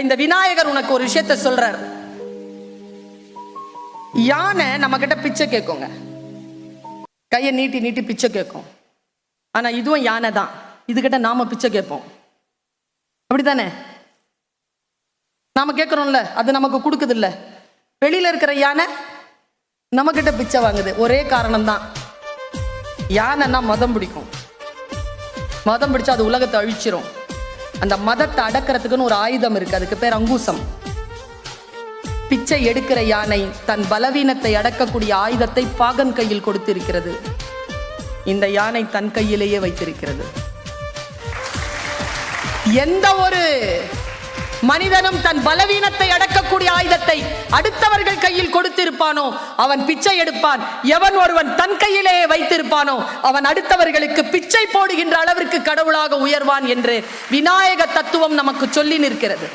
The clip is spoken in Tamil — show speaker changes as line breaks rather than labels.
இந்த விநாயகர் உனக்கு ஒரு விஷயத்த சொல்றார். யானை நம்ம கிட்ட பிச்சை கேட்குங்க, கையை நீட்டி நீட்டி பிச்சை கேட்கும். ஆனா இதுவும் யானை தான், இதுகிட்ட நாம பிச்சை கேட்போம். அப்படித்தானே? நாம கேட்கிறோம்ல, அது நமக்கு கொடுக்குது இல்ல. வெளியில இருக்கிற யானை நம்ம கிட்ட பிச்சை வாங்குது. ஒரே காரணம் தான், யானைன்னா மதம் பிடிக்கும். மதம் பிடிச்சா அது உலகத்தை அழிச்சிரும். அந்த மதத்தை அடக்கிறதுக்குன்னு ஒரு ஆயுதம் இருக்கு, அதுக்கு பேர் அங்குசம். பிச்சை எடுக்கிற யானை தன் பலவீனத்தை அடக்கக்கூடிய ஆயுதத்தை பாகன் கையில் கொடுத்திருக்கிறது. இந்த யானை தன் கையிலேயே வைத்திருக்கிறது. எந்த ஒரு மனிதனும் தன் பலவீனத்தை அடக்கக்கூடிய ஆயுதத்தை அடுத்தவர்கள் கையில் கொடுத்திருப்பானோ அவன் பிச்சை எடுப்பான். எவன் ஒருவன் தன் கையிலேயே வைத்திருப்பானோ அவன் அடுத்தவர்களுக்கு பிச்சை போடுகின்ற அளவிற்கு கடவுளாக உயர்வான் என்று விநாயக தத்துவம் நமக்கு சொல்லி நிற்கிறது.